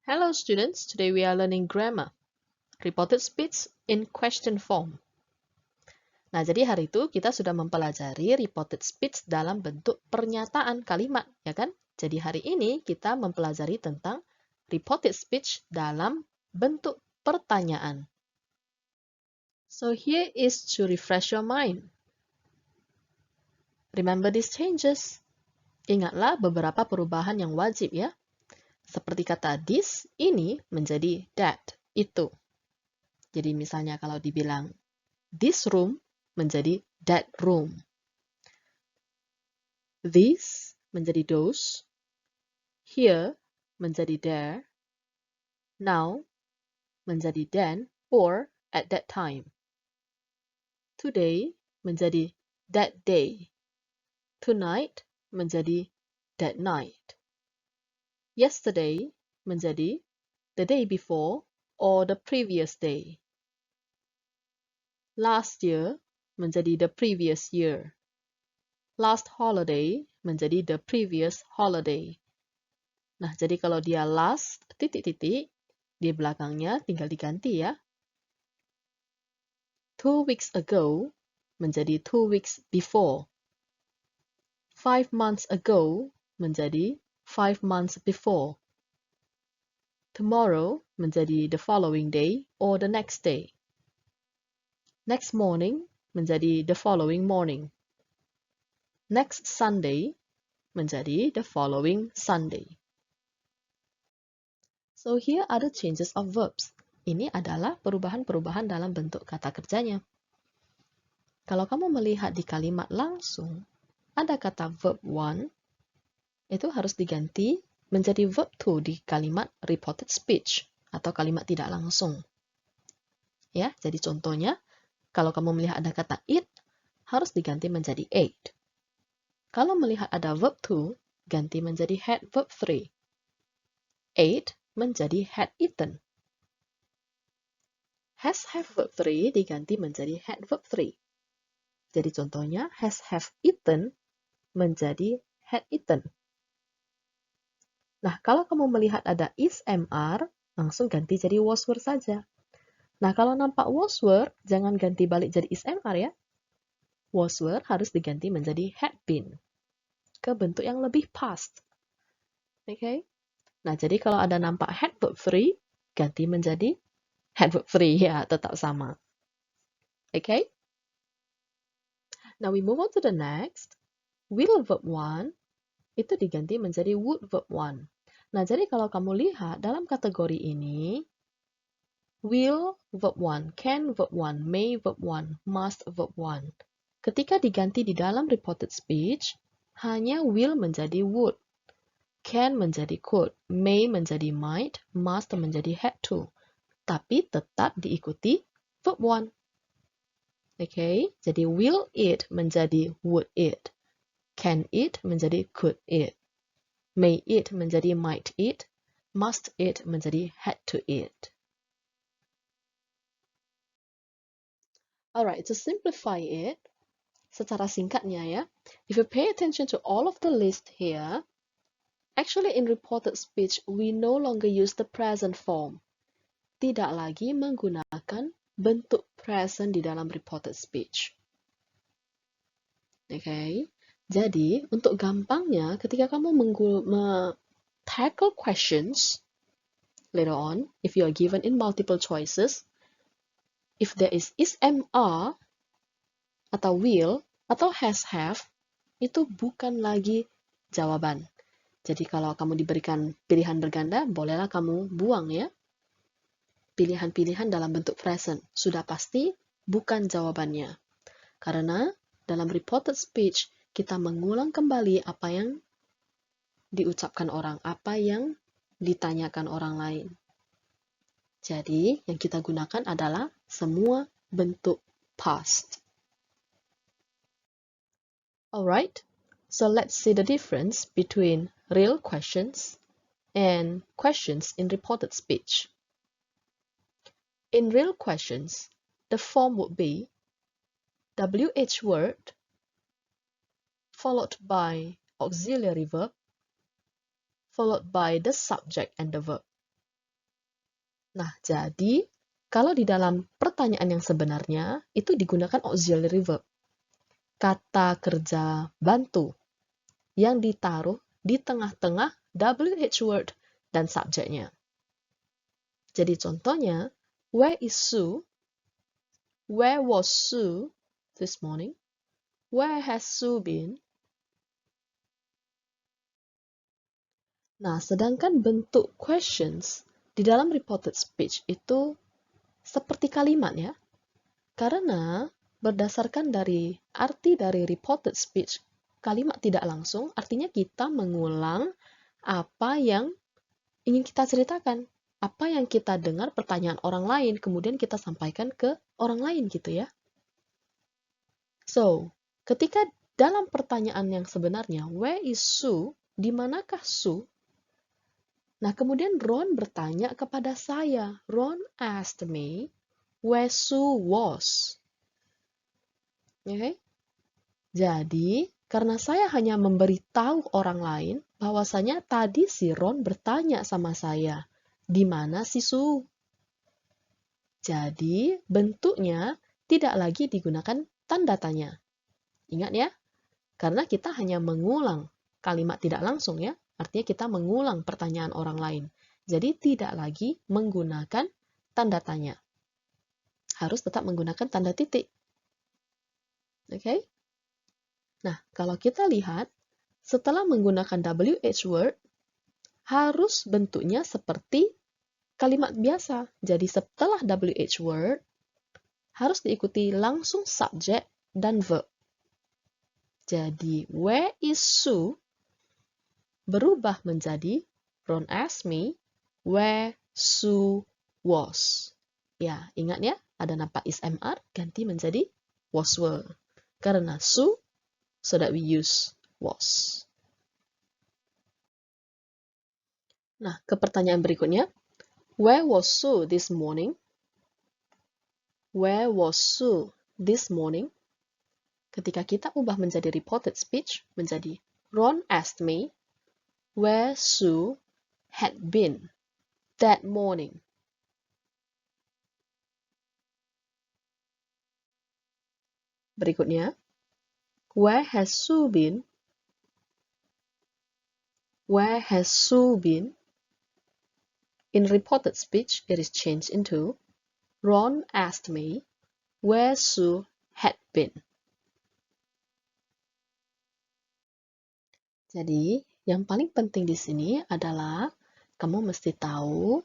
Hello students, today we are learning grammar, reported speech in question form. Nah, jadi hari itu kita sudah mempelajari reported speech dalam bentuk pernyataan kalimat, ya kan? Jadi hari ini kita mempelajari tentang reported speech dalam bentuk pertanyaan. So here is to refresh your mind. Remember these changes. Ingatlah beberapa perubahan yang wajib ya. Seperti kata this, ini menjadi that, itu. Jadi misalnya kalau dibilang this room menjadi that room. These menjadi those. Here menjadi there. Now menjadi then or at that time. Today menjadi that day. Tonight menjadi that night. Yesterday menjadi the day before or the previous day. Last year menjadi the previous year. Last holiday menjadi the previous holiday. Nah, jadi kalau dia last, titik-titik, di belakangnya tinggal diganti ya. 2 weeks ago menjadi 2 weeks before. 5 months ago menjadi 5 months before. Tomorrow menjadi the following day or the next day. Next morning menjadi the following morning. Next Sunday menjadi the following Sunday. So here are the changes of verbs. Ini adalah perubahan-perubahan dalam bentuk kata kerjanya. Kalau kamu melihat di kalimat langsung, ada kata verb 1, itu harus diganti menjadi verb 2 di kalimat reported speech atau kalimat tidak langsung. Ya, jadi contohnya, kalau kamu melihat ada kata eat, harus diganti menjadi ate. Kalau melihat ada verb 2, ganti menjadi had verb 3. Ate menjadi had eaten. Has have verb 3 diganti menjadi had verb 3. Jadi contohnya, has have eaten menjadi had eaten. Nah, kalau kamu melihat ada is MR, langsung ganti jadi was were saja. Nah, kalau nampak was were, jangan ganti balik jadi is MR ya. Was were harus diganti menjadi had been. Ke bentuk yang lebih past. Oke? Nah, jadi kalau ada nampak had verb 3, ganti menjadi had verb 3 ya, tetap sama. Oke? Now we move on to the next. Will verb 1 itu diganti menjadi would verb 1. Nah, jadi kalau kamu lihat dalam kategori ini, will verb 1, can verb 1, may verb 1, must verb 1. Ketika diganti di dalam reported speech, hanya will menjadi would, can menjadi could, may menjadi might, must menjadi had to. Tapi tetap diikuti verb 1. Oke, jadi will it menjadi would it. Can it menjadi could it. May it menjadi might it. Must it menjadi had to it. Alright, to simplify it, secara singkatnya ya, if you pay attention to all of the list here, actually in reported speech, we no longer use the present form. Tidak lagi menggunakan bentuk present di dalam reported speech. Oke, jadi untuk gampangnya, ketika kamu tackle questions later on, if you are given in multiple choices, if there is MR, atau will, atau has have, itu bukan lagi jawaban. Jadi kalau kamu diberikan pilihan berganda, bolehlah kamu buang ya. Pilihan-pilihan dalam bentuk present. Sudah pasti bukan jawabannya. Karena dalam reported speech, kita mengulang kembali apa yang diucapkan orang, apa yang ditanyakan orang lain. Jadi, yang kita gunakan adalah semua bentuk past. Alright, so let's see the difference between real questions and questions in reported speech. In real questions, the form would be WH word followed by auxiliary verb followed by the subject and the verb. Nah, jadi kalau di dalam pertanyaan yang sebenarnya itu digunakan auxiliary verb, kata kerja bantu yang ditaruh di tengah-tengah WH word dan subjeknya. Jadi contohnya, where is Sue? Where was Sue this morning? Where has Sue been? Nah, sedangkan bentuk questions di dalam reported speech itu seperti kalimat ya. Karena berdasarkan dari arti dari reported speech, kalimat tidak langsung artinya kita mengulang apa yang ingin kita ceritakan. Apa yang kita dengar pertanyaan orang lain, kemudian kita sampaikan ke orang lain gitu ya. So, ketika dalam pertanyaan yang sebenarnya, where is Sue? Di manakah Sue? Nah, kemudian Ron bertanya kepada saya. Ron asked me where Sue was. Okay? Jadi, karena saya hanya memberitahu orang lain, bahwasanya tadi si Ron bertanya sama saya, di mana si Sue? Jadi, bentuknya tidak lagi digunakan tanda tanya. Ingat ya, karena kita hanya mengulang kalimat tidak langsung ya, artinya kita mengulang pertanyaan orang lain. Jadi, tidak lagi menggunakan tanda tanya. Harus tetap menggunakan tanda titik. Oke? Nah, kalau kita lihat, setelah menggunakan WH word, harus bentuknya seperti kalimat biasa. Jadi setelah WH word, harus diikuti langsung subject dan verb. Jadi, where is Sue berubah menjadi Ron asked me where Sue was. Ya, ingat ya, ada nampak is MR, ganti menjadi was were. Karena Sue, so that we use was. Nah, ke pertanyaan berikutnya. Where was Sue this morning? Where was Sue this morning? Ketika kita ubah menjadi reported speech, menjadi Ron asked me where Sue had been that morning. Berikutnya, where has Sue been? Where has Sue been? In reported speech, it is changed into Ron asked me where Sue had been. Jadi, yang paling penting di sini adalah kamu mesti tahu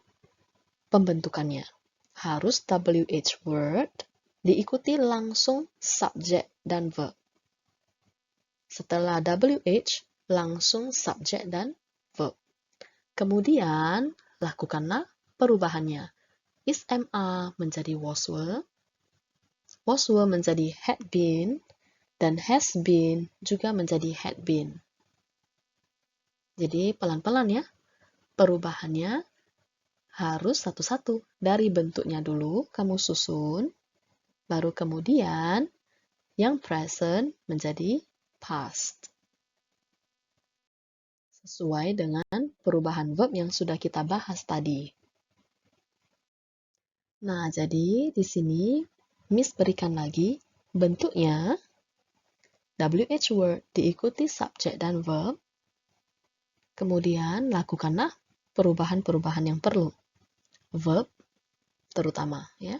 pembentukannya. Harus WH word diikuti langsung subject dan verb. Setelah WH, langsung subject dan verb. Kemudian, lakukanlah perubahannya. Is MA menjadi was were menjadi had been, dan has been juga menjadi had been. Jadi pelan-pelan ya, perubahannya harus satu-satu. Dari bentuknya dulu kamu susun, baru kemudian yang present menjadi past. Sesuai dengan perubahan verb yang sudah kita bahas tadi. Nah, jadi di sini Miss berikan lagi bentuknya WH word diikuti subject dan verb. Kemudian lakukanlah perubahan-perubahan yang perlu. Verb terutama ya.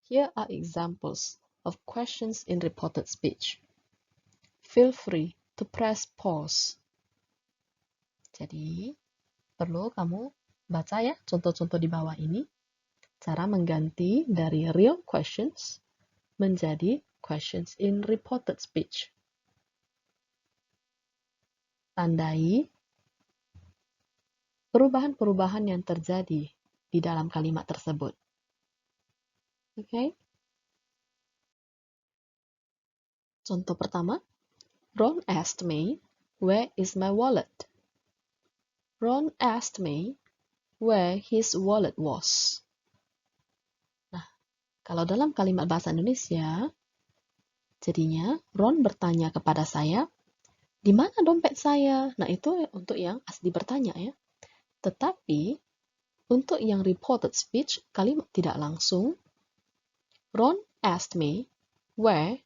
Here are examples of questions in reported speech. Feel free to press pause. Jadi, perlu kamu baca ya contoh-contoh di bawah ini. Cara mengganti dari real questions menjadi questions in reported speech. Tandai perubahan-perubahan yang terjadi di dalam kalimat tersebut. Oke? Contoh pertama, Ron asked me, where is my wallet? Ron asked me where his wallet was. Nah, kalau dalam kalimat bahasa Indonesia, jadinya Ron bertanya kepada saya, di mana dompet saya? Nah, itu untuk yang asli bertanya ya. Tetapi, Untuk yang reported speech, kalimat tidak langsung, Ron asked me where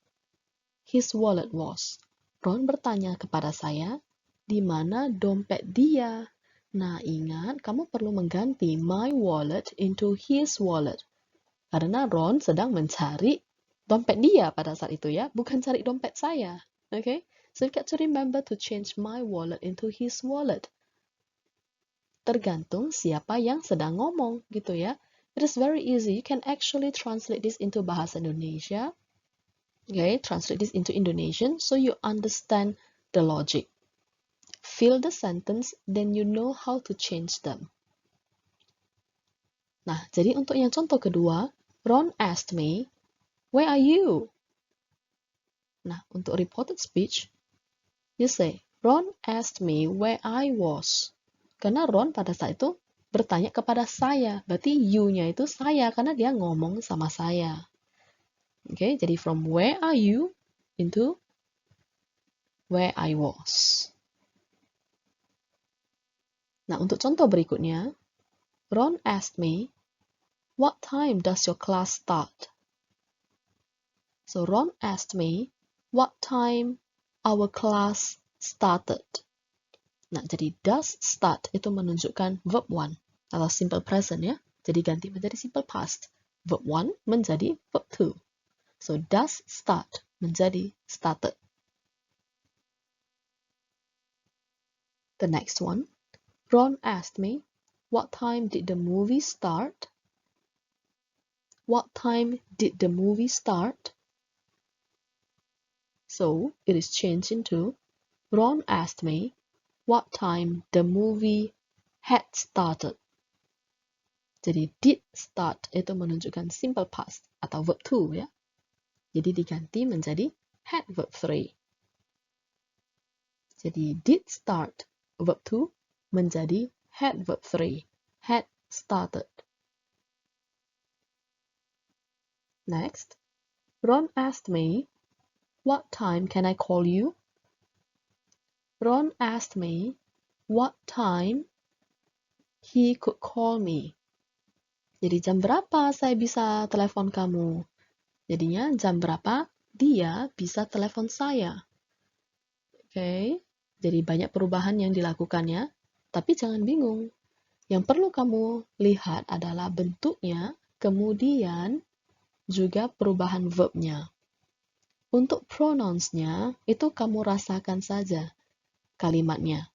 his wallet was. Ron bertanya kepada saya, di mana dompet dia. Nah, ingat, kamu perlu mengganti my wallet into his wallet. Karena Ron sedang mencari dompet dia pada saat itu ya, bukan cari dompet saya. Okay? So you got to remember to change my wallet into his wallet. Tergantung siapa yang sedang ngomong gitu ya. It is very easy. You can actually translate this into bahasa Indonesia. Okay, translate this into Indonesian so you understand the logic. Fill the sentence, then you know how to change them. Nah, jadi untuk yang contoh kedua, Ron asked me, where are you? Nah, untuk reported speech, you say, Ron asked me where I was. Karena Ron pada saat itu bertanya kepada saya. Berarti you-nya itu saya, karena dia ngomong sama saya. Oke, jadi from where are you into where I was. Nah, untuk contoh berikutnya, Ron asked me, what time does your class start? So Ron asked me, what time our class started? Nah, jadi does start itu menunjukkan verb 1 atau simple present ya. Jadi ganti menjadi simple past. Verb 1 menjadi verb 2. So does start menjadi started. The next one, Ron asked me, what time did the movie start? What time did the movie start? So it is changed into, Ron asked me, what time the movie had started. Jadi did start itu menunjukkan simple past atau verb 2 ya. Jadi diganti menjadi had verb 3. Jadi did start verb 2 menjadi had verb 3. Had started. Next, Ron asked me, what time can I call you? Ron asked me what time he could call me. Jadi jam berapa saya bisa telepon kamu? Jadinya jam berapa dia bisa telepon saya. Oke, jadi banyak perubahan yang dilakukannya, tapi jangan bingung. Yang perlu kamu lihat adalah bentuknya, kemudian juga perubahan verbnya. Untuk pronouns-nya, itu kamu rasakan saja kalimatnya.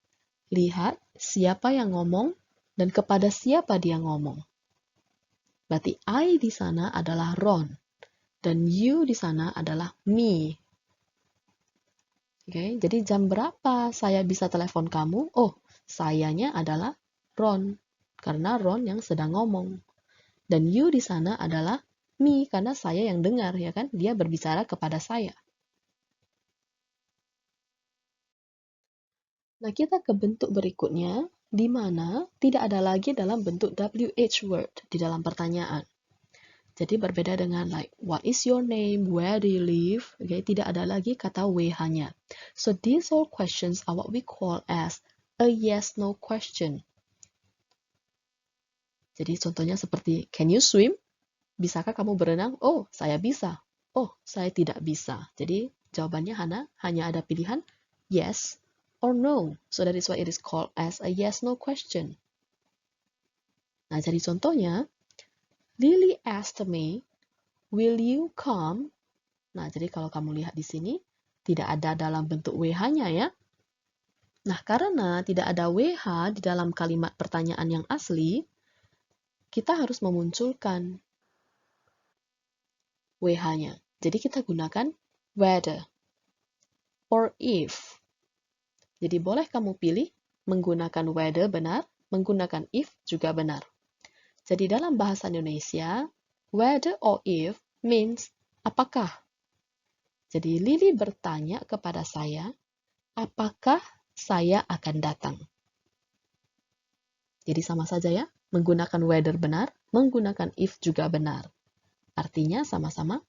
Lihat siapa yang ngomong dan kepada siapa dia ngomong. Berarti I di sana adalah Ron dan you di sana adalah me. Oke, jadi jam berapa saya bisa telepon kamu? Oh, sayanya adalah Ron karena Ron yang sedang ngomong. Dan you di sana adalah me karena saya yang dengar ya kan? Dia berbicara kepada saya. Nah, kita ke bentuk berikutnya, di mana tidak ada lagi dalam bentuk WH word di dalam pertanyaan. Jadi berbeda dengan like, what is your name, where do you live? Okay, tidak ada lagi kata WH-nya. So these all questions are what we call as a yes/no question. Jadi contohnya seperti, can you swim? Bisakah kamu berenang? Oh, saya bisa. Oh, saya tidak bisa. Jadi jawabannya hanya ada pilihan yes or no. So that is why it is called as a yes/no question. Nah, jadi contohnya, Lily asked me, will you come? Nah, jadi kalau kamu lihat di sini, tidak ada dalam bentuk WH-nya ya. Nah, karena tidak ada WH di dalam kalimat pertanyaan yang asli, kita harus memunculkan WH-nya. Jadi kita gunakan whether or if. Jadi boleh kamu pilih menggunakan whether benar, menggunakan if juga benar. Jadi dalam bahasa Indonesia, whether or if means apakah. Jadi Lily bertanya kepada saya, apakah saya akan datang? Jadi sama saja ya, menggunakan whether benar, menggunakan if juga benar. Artinya sama-sama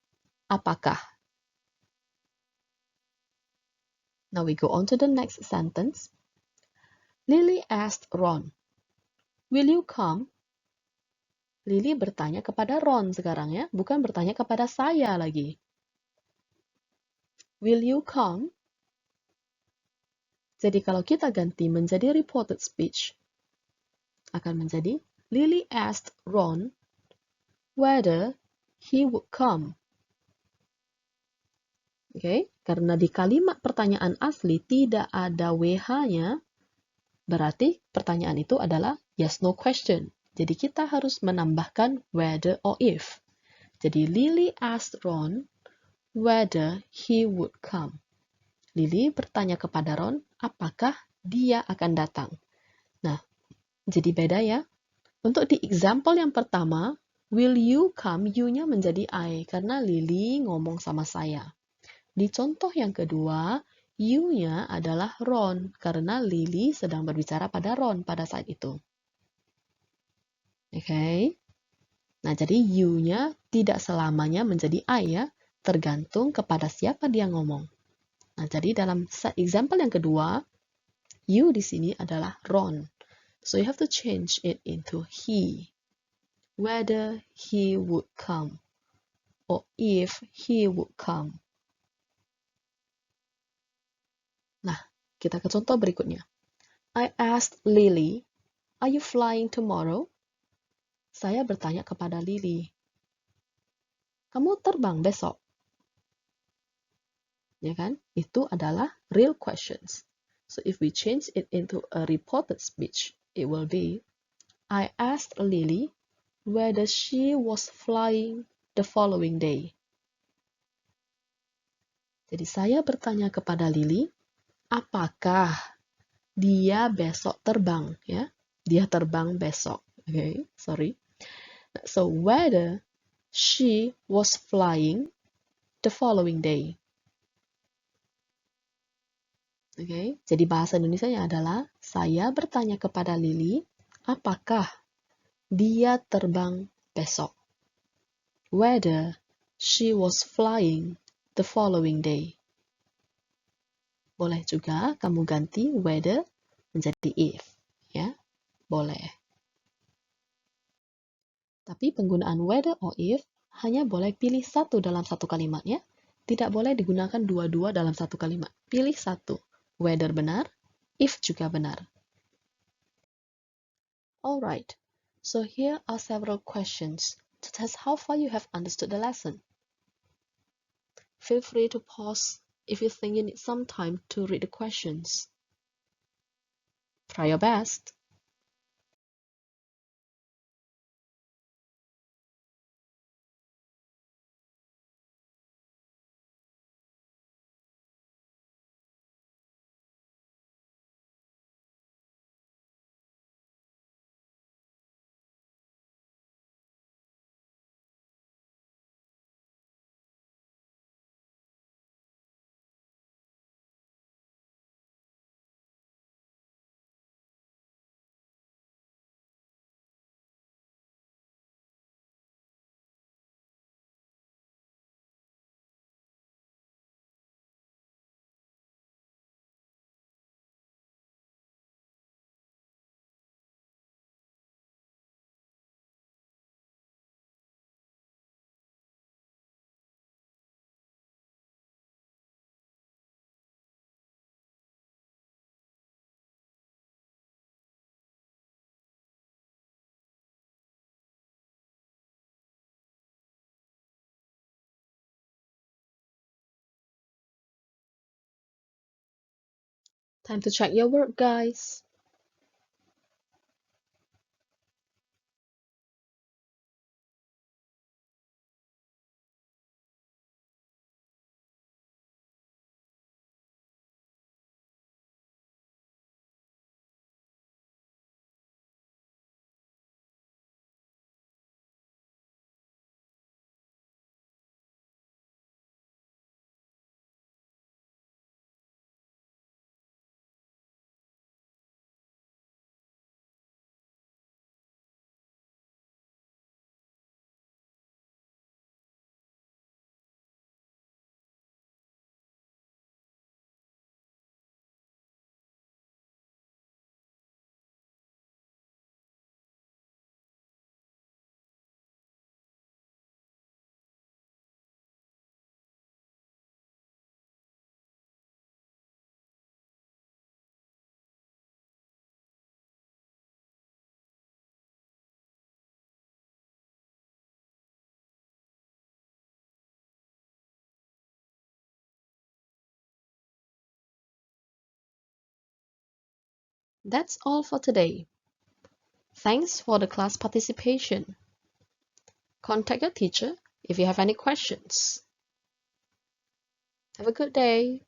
apakah. Now we go on to the next sentence. Lily asked Ron, will you come? Lily bertanya kepada Ron sekarang ya, bukan bertanya kepada saya lagi. Will you come? Jadi kalau kita ganti menjadi reported speech, akan menjadi Lily asked Ron whether he would come. Oke, karena di kalimat pertanyaan asli tidak ada WH-nya, berarti pertanyaan itu adalah yes no question. Jadi kita harus menambahkan whether or if. Jadi Lily asked Ron whether he would come. Lily bertanya kepada Ron apakah dia akan datang. Nah, jadi beda ya. Untuk di example yang pertama, will you come, you-nya menjadi I karena Lily ngomong sama saya. Di contoh yang kedua, you-nya adalah Ron karena Lily sedang berbicara pada Ron pada saat itu. Oke. Nah, jadi you-nya tidak selamanya menjadi I ya, tergantung kepada siapa dia ngomong. Nah, jadi dalam example yang kedua, you di sini adalah Ron. So you have to change it into he. Whether he would come or if he would come. Nah, kita ke contoh berikutnya. I asked Lily, are you flying tomorrow? Saya bertanya kepada Lily, kamu terbang besok? Ya kan? Itu adalah real questions. So if we change it into a reported speech, it will be, I asked Lily whether she was flying the following day. Jadi saya bertanya kepada Lily, apakah dia besok terbang, ya? Dia terbang besok. Okay, sorry. So whether she was flying the following day. Okay, jadi bahasa Indonesianya adalah saya bertanya kepada Lily, apakah dia terbang besok? Whether she was flying the following day. Boleh juga kamu ganti whether menjadi if, ya, boleh. Tapi penggunaan whether or if hanya boleh pilih satu dalam satu kalimat ya. Tidak boleh digunakan dua-dua dalam satu kalimat. Pilih satu. Whether benar, if juga benar. Alright, so here are several questions to test how far you have understood the lesson. Feel free to pause if you think you need some time to read the questions. Try your best. Time to check your work, guys. That's all for today. Thanks for the class participation. Contact your teacher if you have any questions. Have a good day.